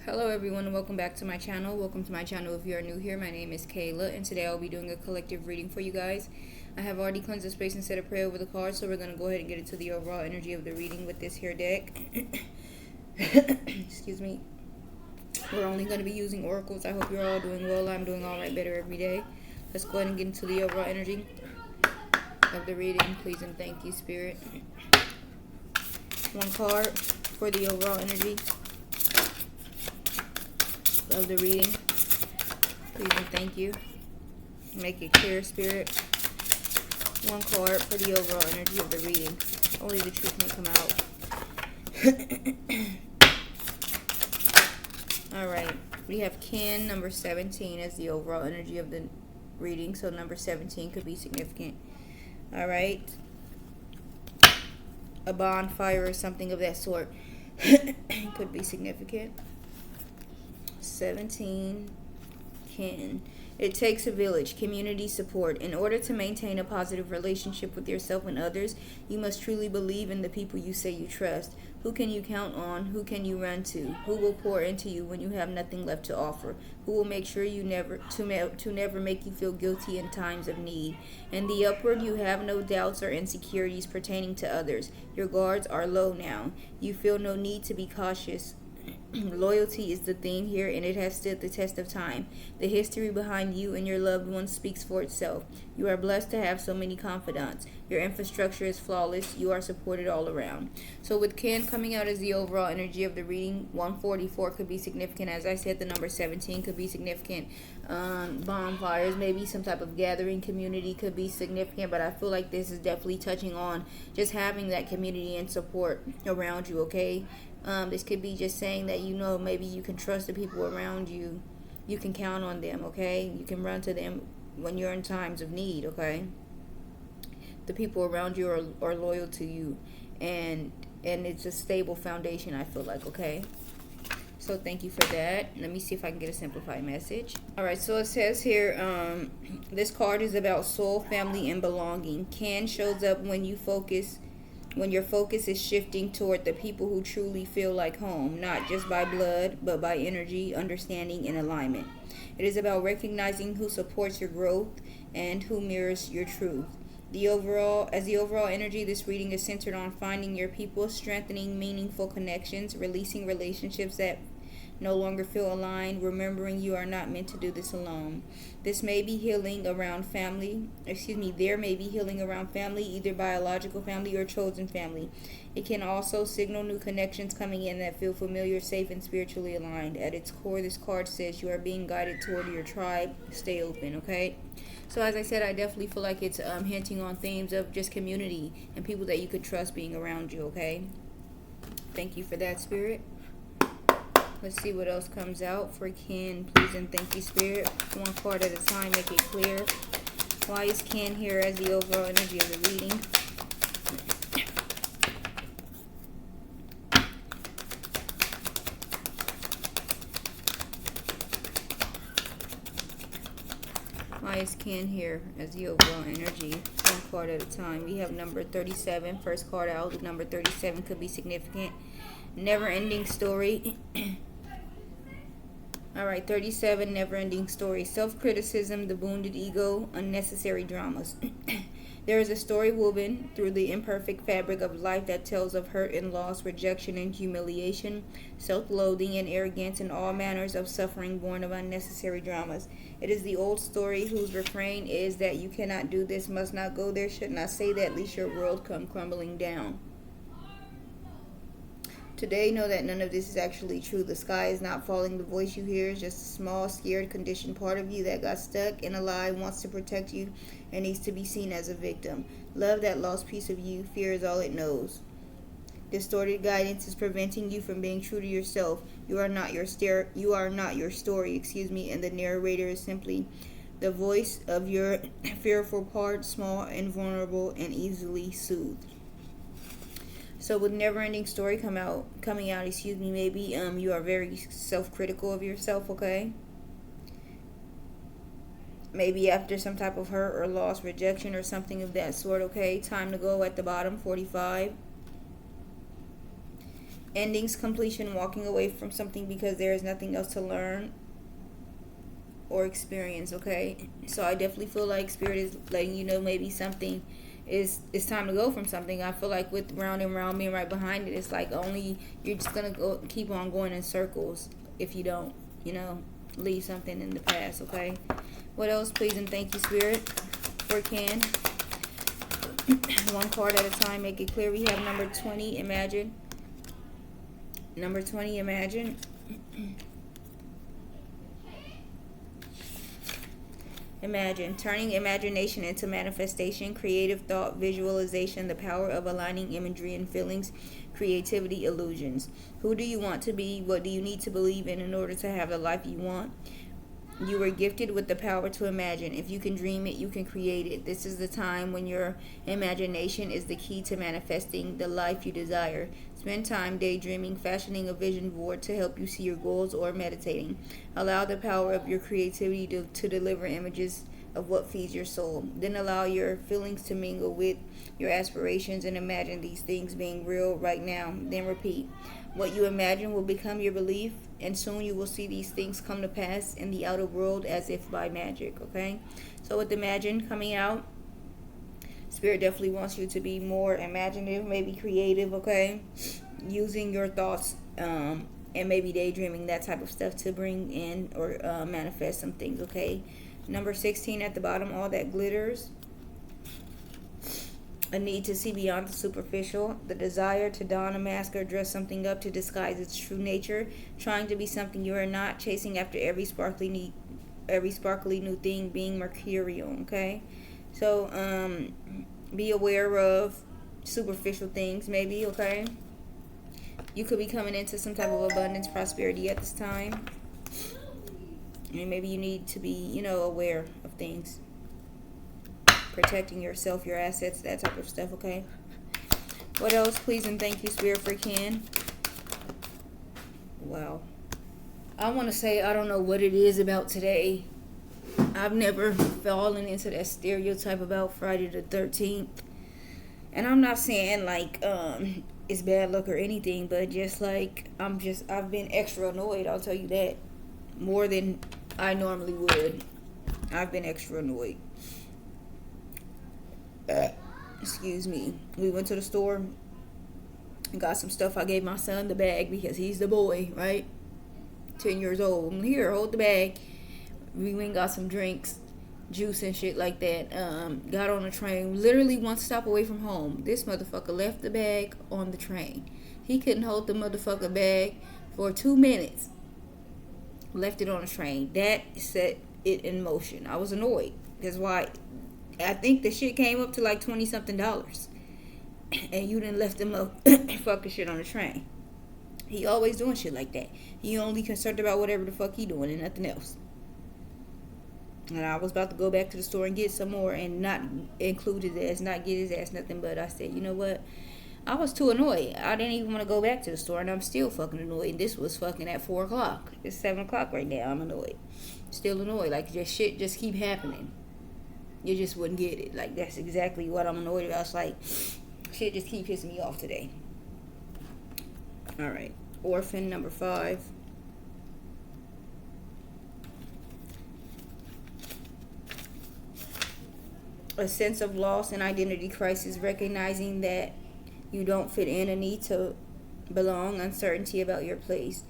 Hello everyone and welcome back to my channel. Welcome to my channel if you are new here. My name is Kayla and today I'll be doing a collective reading for you guys. I have already cleansed the space and said a prayer over the cards, so we're going to go ahead and get into the overall energy of the reading with this here deck. Excuse me. We're only going to be using oracles. I hope you're all doing well. I'm doing alright, better every day. Let's go ahead and get into the overall energy of the reading. Please and thank you, Spirit. One card for the overall energy of the reading. Please and thank you. Make it clear, Spirit. One card for the overall energy of the reading. Only the truth may come out. Alright. We have Ken, number 17, as the overall energy of the reading. So number 17 could be significant. Alright. A bonfire or something of that sort could be significant. 17, Ken. It takes a village, community support. In order to maintain a positive relationship with yourself and others, you must truly believe in the people you say you trust. Who can you count on? Who can you run to? Who will pour into you when you have nothing left to offer? Who will make sure you never make you feel guilty in times of need? In the upward, you have no doubts or insecurities pertaining to others. Your guards are low now. You feel no need to be cautious. Loyalty is the theme here, and it has stood the test of time. The history behind you and your loved ones speaks for itself. You are blessed to have so many confidants. Your infrastructure is flawless. You are supported all around. So with Ken coming out as the overall energy of the reading, 144 could be significant. As I said, the number 17 could be significant. Bonfires, maybe some type of gathering community could be significant, but I feel like this is definitely touching on just having that community and support around you, okay? This could be just saying that, you know, maybe you can trust the people around you. You can count on them, okay? You can run to them when you're in times of need, okay? The people around you are loyal to you. And it's a stable foundation, I feel like, okay? So thank you for that. Let me see if I can get a simplified message. Alright, so it says here, this card is about soul, family, and belonging. Ken shows up when your focus is shifting toward the people who truly feel like home, not just by blood, but by energy, understanding, and alignment. It is about recognizing who supports your growth and who mirrors your truth. As the overall energy, this reading is centered on finding your people, strengthening meaningful connections, releasing relationships that no longer feel aligned, remembering you are not meant to do this alone. There may be healing around family, either biological family or chosen family. It can also signal new connections coming in that feel familiar, safe, and spiritually aligned. At its core, this card says you are being guided toward your tribe. Stay open, okay? So as I said, I definitely feel like it's hinting on themes of just community and people that you could trust being around you, okay? Thank you for that, Spirit. Let's see what else comes out for Ken. Please and thank you, Spirit. One card at a time, make it clear. Why is Ken here as the overall energy of the reading? Why is Ken here as the overall energy? One card at a time. We have number 37. First card out. The number 37 could be significant. Never-ending story. Alright, 37, never-ending story. Self-criticism, the wounded ego, unnecessary dramas. There is a story woven through the imperfect fabric of life that tells of hurt and loss, rejection and humiliation, self-loathing and arrogance, and all manners of suffering born of unnecessary dramas. It is the old story whose refrain is that you cannot do this, must not go there, should not say that, lest your world come crumbling down. Today, know that none of this is actually true. The sky is not falling. The voice you hear is just a small, scared, conditioned part of you that got stuck in a lie, wants to protect you, and needs to be seen as a victim. Love that lost piece of you. Fear is all it knows. Distorted guidance is preventing you from being true to yourself. You are not your story, and the narrator is simply the voice of your fearful part, small and vulnerable and easily soothed. So with never-ending story coming out, maybe you are very self-critical of yourself, okay? Maybe after some type of hurt or loss, rejection, or something of that sort, okay? Time to go at the bottom, 45. Endings, completion, walking away from something because there is nothing else to learn or experience. Okay, so I definitely feel like spirit is letting you know maybe something is it's time to go from something. I feel like with round and round being right behind it, it's like only you're just gonna go keep on going in circles if you don't, leave something in the past. Okay, what else? Please and thank you, spirit, for can. One card at a time, make it clear. We have number 20, imagine. Number 20, imagine. Imagine. Turning imagination into manifestation, creative thought, visualization, the power of aligning imagery and feelings, creativity, illusions. Who do you want to be? What do you need to believe in order to have the life you want? You were gifted with the power to imagine. If you can dream it, you can create it. This is the time when your imagination is the key to manifesting the life you desire. Spend time daydreaming, fashioning a vision board to help you see your goals, or meditating. Allow the power of your creativity to deliver images of what feeds your soul. Then allow your feelings to mingle with your aspirations and imagine these things being real right now. Then repeat. What you imagine will become your belief, and soon you will see these things come to pass in the outer world as if by magic. Okay, so with imagine coming out, spirit definitely wants you to be more imaginative, maybe creative. Okay, using your thoughts and maybe daydreaming, that type of stuff, to bring in or manifest some things. Okay, number 16 at the bottom, all that glitters. A need to see beyond the superficial, the desire to don a mask or dress something up to disguise its true nature, trying to be something you are not, chasing after every sparkly new thing, being mercurial. Okay, so be aware of superficial things, maybe. Okay, you could be coming into some type of abundance, prosperity at this time, and maybe you need to be, aware of things. Protecting yourself, your assets, that type of stuff. Okay, what else? Please and thank you, spirit, for can. Wow, I want to say I don't know what it is about today. I've never fallen into that stereotype about Friday the 13th, and I'm not saying like it's bad luck or anything, but just like I've been extra annoyed, I'll tell you that, more than I normally would. I've been extra annoyed. Excuse me. We went to the store and got some stuff. I gave my son the bag because he's the boy, right? 10 years old. I'm here, hold the bag. We went and got some drinks, juice and shit like that. Got on the train, literally one stop away from home. This motherfucker left the bag on the train. He couldn't hold the motherfucker bag for 2 minutes. Left it on the train. That set it in motion. I was annoyed. That's why I think the shit came up to like $20 something, and you done left them up fucking shit on the train. He always doing shit like that. He only concerned about whatever the fuck he doing and nothing else. And I was about to go back to the store and get some more and not include his ass, not get his ass nothing. But I said, you know what? I was too annoyed. I didn't even want to go back to the store, and I'm still fucking annoyed. And this was fucking at 4 o'clock. It's 7 o'clock right now. I'm annoyed. Still annoyed. Like, just shit just keep happening. You just wouldn't get it. Like, that's exactly what I'm annoyed about. It's like, shit just keep pissing me off today. Alright. Orphan, number 5. A sense of loss and identity crisis, recognizing that you don't fit in, a need to belong, uncertainty about your place.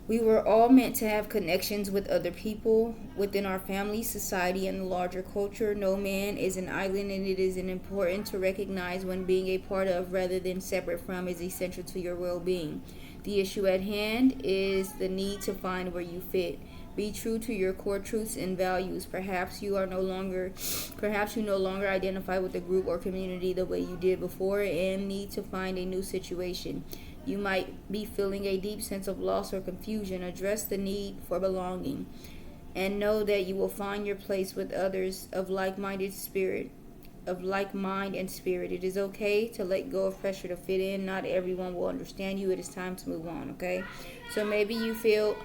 We were all meant to have connections with other people within our family, society, and the larger culture. No man is an island, and it is important to recognize when being a part of rather than separate from is essential to your well-being. The issue at hand is the need to find where you fit. Be true to your core truths and values. Perhaps you no longer identify with the group or community the way you did before and need to find a new situation. You might be feeling a deep sense of loss or confusion. Address the need for belonging and know that you will find your place with others of like-mind and spirit. It is okay to let go of pressure to fit in. Not everyone will understand you. It is time to move on, okay? So maybe you feel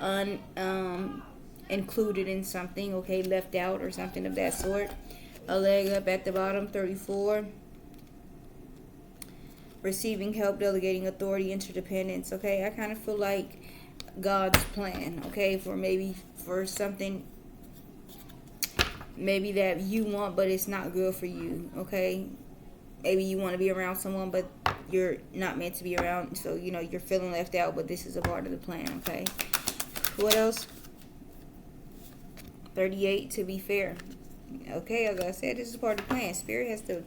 included in something, okay, left out or something of that sort. A leg up at the bottom, 34. receiving help, delegating authority, interdependence. Okay, I kind of feel like God's plan. Okay, for something maybe that you want, but it's not good for you. Okay, maybe you want to be around someone, but you're not meant to be around. So you're feeling left out, but this is a part of the plan. Okay, what else? 38, to be fair. Okay, as I said, this is part of the plan. Spirit has to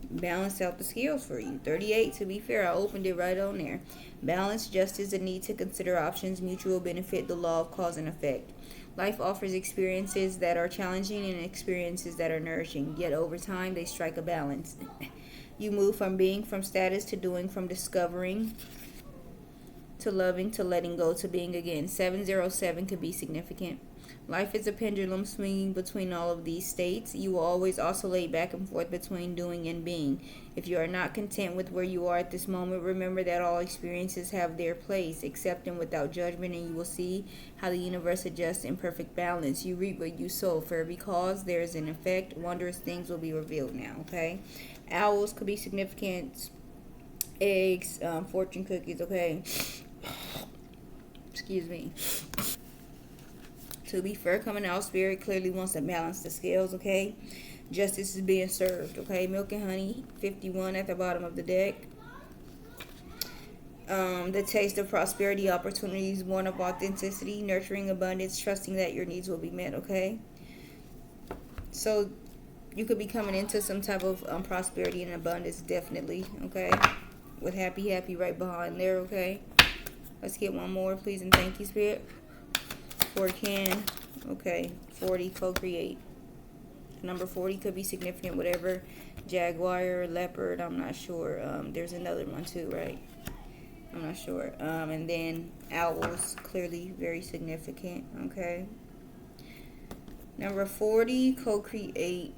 balance out the scales for you. 38, to be fair. I opened it right on there. Balance, justice, the need to consider options, mutual benefit, the law of cause and effect. Life offers experiences that are challenging and experiences that are nourishing, yet over time they strike a balance. You move from being, from status to doing, from discovering to loving to letting go to being again. 707 could be significant. Life is a pendulum swinging between all of these states. You will always oscillate back and forth between doing and being. If you are not content with where you are at this moment, remember that all experiences have their place. Accept them without judgment, and you will see how the universe adjusts in perfect balance. You reap what you sow. For every cause, there is an effect. Wondrous things will be revealed now, okay? Owls could be significant. Eggs, fortune cookies, okay? Excuse me. To be fair, coming out, Spirit clearly wants to balance the scales, okay? Justice is being served, okay? Milk and honey, 51 at the bottom of the deck. The taste of prosperity, opportunities born of authenticity, nurturing abundance, trusting that your needs will be met, okay? So you could be coming into some type of prosperity and abundance, definitely, okay? With happy right behind there, okay? Let's get one more, please, and thank you, Spirit. 4 can. Okay. 40, co-create. Number 40 could be significant, whatever. Jaguar, leopard, I'm not sure. There's another one too, right? I'm not sure. And then owls, clearly very significant. Okay. Number 40, co-create.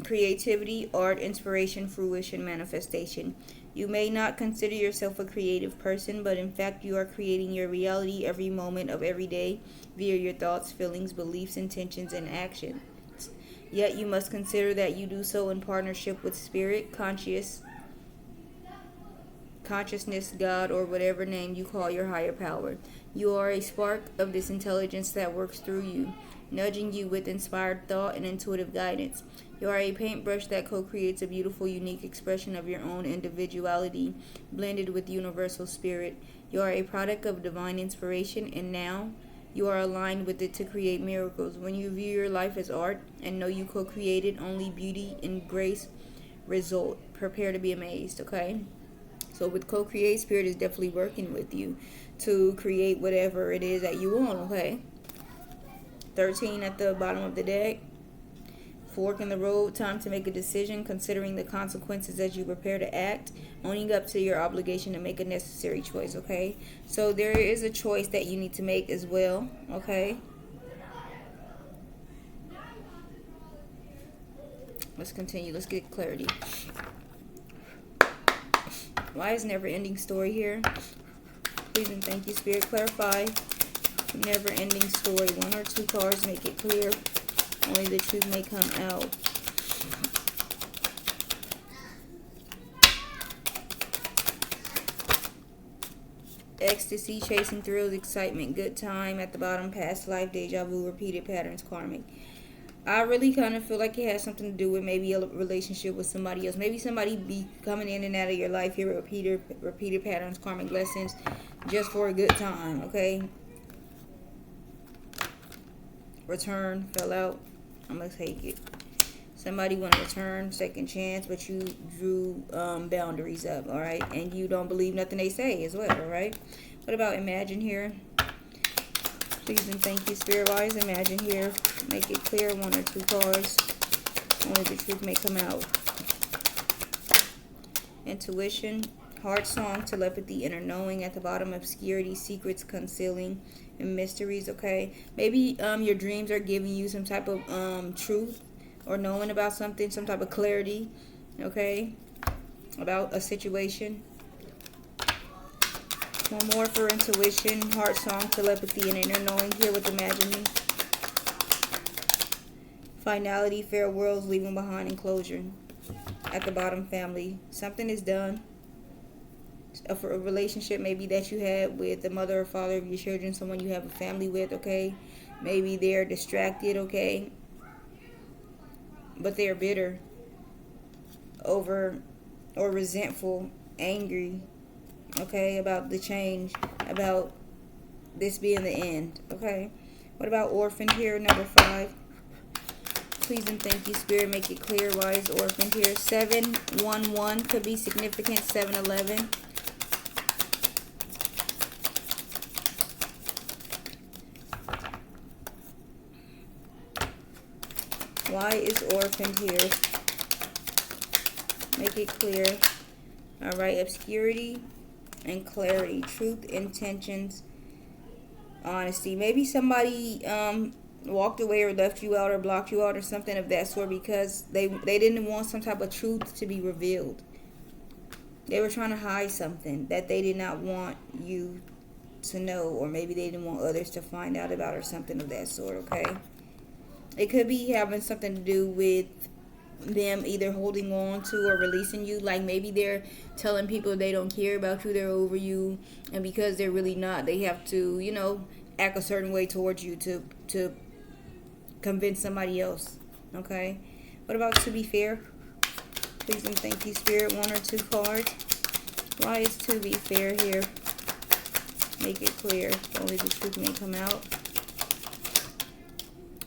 Creativity, art, inspiration, fruition, manifestation. You may not consider yourself a creative person, but in fact you are creating your reality every moment of every day via your thoughts, feelings, beliefs, intentions, and actions. Yet you must consider that you do so in partnership with spirit, consciousness, God, or whatever name you call your higher power. You are a spark of this intelligence that works through you, nudging you with inspired thought and intuitive guidance. You are a paintbrush that co-creates a beautiful, unique expression of your own individuality, blended with universal spirit. You are a product of divine inspiration, and now you are aligned with it to create miracles. When you view your life as art and know you co-created, only beauty and grace result. Prepare to be amazed, okay? So with co-create, Spirit is definitely working with you to create whatever it is that you want, okay? 13 at the bottom of the deck. Fork in the road, time to make a decision, considering the consequences as you prepare to act, owning up to your obligation to make a necessary choice, okay? So there is a choice that you need to make as well, okay? Let's continue. Let's get clarity. Why is never-ending story here? Please and thank you, Spirit. Clarify. Never-ending story. 1 or 2 cards make it clear. Only the truth may come out. Ecstasy, chasing thrills, excitement, good time at the bottom, past life, deja vu, repeated patterns, karmic. I really kind of feel like it has something to do with maybe a relationship with somebody else. Maybe somebody be coming in and out of your life here, repeated patterns, karmic lessons, just for a good time, okay? Return, fell out. I'm going to take it. Somebody want to return, second chance, but you drew boundaries up, all right? And you don't believe nothing they say as well, all right? What about imagine here? Please and thank you, Spirit. Wise, imagine here. Make it clear, 1 or 2 cards. Only the truth may come out. Intuition, heart song, telepathy, inner knowing. At the bottom, obscurity, secrets, concealing, and mysteries, okay? Maybe your dreams are giving you some type of truth or knowing about something, some type of clarity, okay, about a situation. One more for intuition, heart song, telepathy, and inner knowing here with imagining. Finality, fair worlds, leaving behind enclosure. At the bottom, family. Something is done. For a relationship maybe that you had with the mother or father of your children, someone you have a family with, okay? Maybe they're distracted, okay? But they're bitter over or resentful, angry, okay, about the change, about this being the end, okay? What about orphaned here, number 5? Please and thank you, Spirit. Make it clear why is orphaned here. 711 could be significant. 711. Why is orphaned here? Make it clear. Alright, obscurity and clarity. Truth, intentions, honesty. Maybe somebody walked away or left you out or blocked you out or something of that sort because they didn't want some type of truth to be revealed. They were trying to hide something that they did not want you to know, or maybe they didn't want others to find out about or something of that sort, okay? It could be having something to do with them either holding on to or releasing you. Like maybe they're telling people they don't care about you, they're over you, and because they're really not, they have to, act a certain way towards you to convince somebody else, okay? What about to be fair? Please and thank you, Spirit. 1 or 2 cards. Why is to be fair here? Make it clear. Only the truth may come out.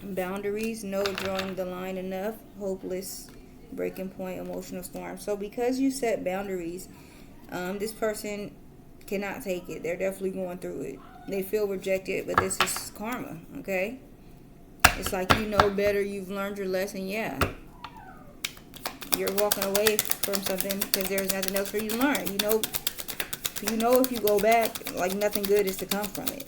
Boundaries, no drawing the line enough, hopeless, breaking point, emotional storm. So because you set boundaries, this person cannot take it. They're definitely going through it. They feel rejected, but this is karma, okay? It's like you know better, you've learned your lesson, yeah. You're walking away from something because there's nothing else for you to learn. You know if you go back, like nothing good is to come from it.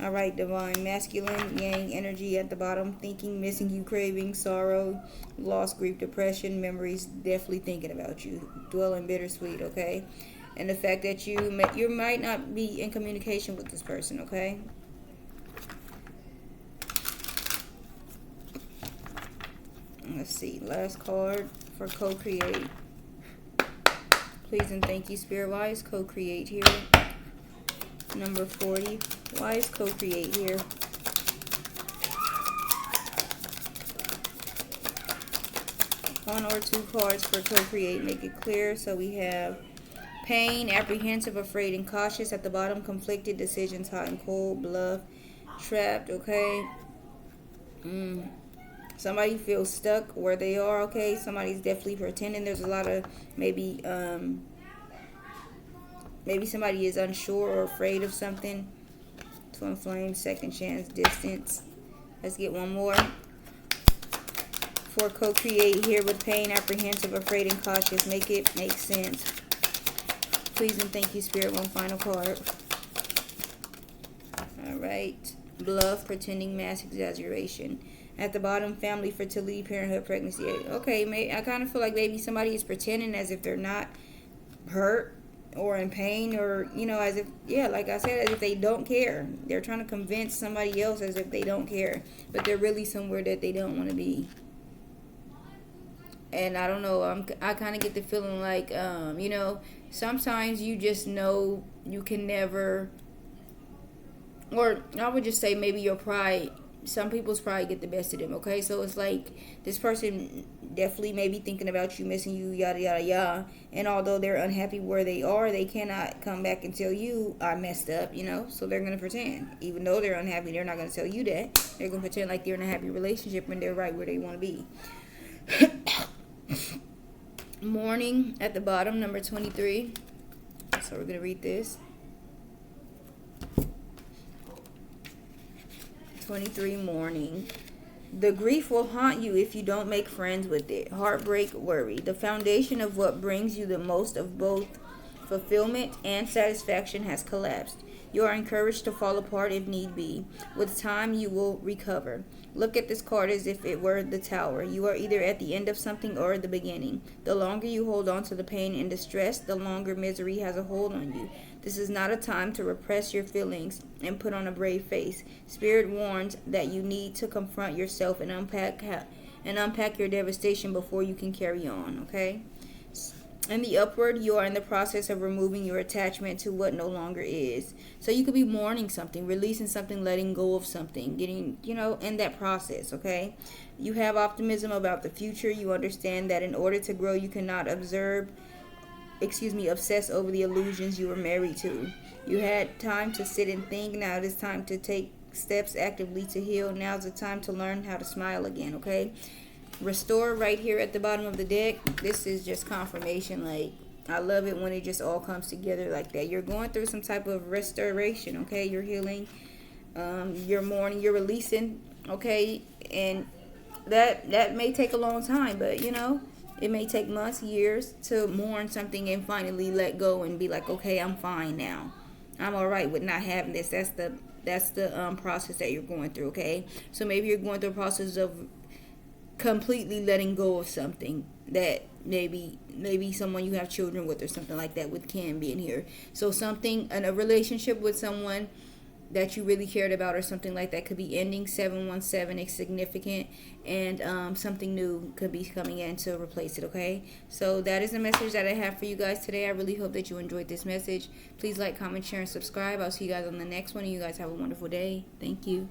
Alright, divine, masculine, yang energy at the bottom. Thinking, missing you, craving, sorrow, loss, grief, depression, memories, definitely thinking about you. Dwelling, bittersweet, okay? And the fact that you might not be in communication with this person, okay? Let's see, last card for co-create. Please and thank you, Spirit. Why is co-create here? Number 40. Why is co-create here? One or 2 cards for co-create. Make it clear. So we have pain, apprehensive, afraid, and cautious. At the bottom, conflicted, decisions, hot and cold, bluff, trapped, okay? Somebody feels stuck where they are, okay? Somebody's definitely pretending. There's a lot of maybe somebody is unsure or afraid of something. Twin flame, second chance, distance. Let's get one more. For co-create here with pain, apprehensive, afraid, and cautious. Make it make sense. Please and thank you, Spirit. One final card. Alright. Bluff, pretending, mass exaggeration. At the bottom, family, fertility, parenthood, pregnancy. Okay, I kind of feel like maybe somebody is pretending as if they're not hurt or in pain, or as if, like I said, as if they don't care. They're trying to convince somebody else as if they don't care, but they're really somewhere that they don't want to be. And I don't know, I kind of get the feeling like sometimes you just know you can never, or I would just say maybe your pride, some people's pride get the best of them, okay? So it's like this person definitely may be thinking about you, missing you, yada yada yada, and although they're unhappy where they are, they cannot come back and tell you I messed up, so they're going to pretend. Even though they're unhappy, they're not going to tell you that. They're going to pretend like they're in a happy relationship and they're right where they want to be. Mourning at the bottom, number 23. So we're going to read this. 23, mourning. The grief will haunt you if you don't make friends with it. Heartbreak, worry. The foundation of what brings you the most of both fulfillment and satisfaction has collapsed. You are encouraged to fall apart if need be. With time, you will recover. Look at this card as if it were the tower. You are either at the end of something or at the beginning. The longer you hold on to the pain and distress, the longer misery has a hold on you. This is not a time to repress your feelings and put on a brave face. Spirit warns that you need to confront yourself and unpack and unpack your devastation before you can carry on, okay? In the upward, you are in the process of removing your attachment to what no longer is. So you could be mourning something, releasing something, letting go of something, getting, in that process, okay? You have optimism about the future. You understand that in order to grow, you cannot obsess over the illusions you were married to. You had time to sit and think. Now it is time to take steps actively to heal. Now's the time to learn how to smile again, okay? Restore right here at the bottom of the deck. This is just confirmation. Like, I love it when it just all comes together like that. You're going through some type of restoration, okay? You're healing, you're mourning, you're releasing, okay? And that may take a long time, but it may take months, years to mourn something and finally let go and be like, okay, I'm fine now. I'm all right with not having this. That's the process that you're going through, okay? So maybe you're going through a process of completely letting go of something that maybe someone you have children with or something like that with Kim being here. So something in a relationship with someone that you really cared about or something like that could be ending. 717 is significant, and something new could be coming in to replace it, okay? So that is the message that I have for you guys today. I really hope that you enjoyed this message. Please like, comment, share, and subscribe. I'll see you guys on the next one, and you guys have a wonderful day. Thank you.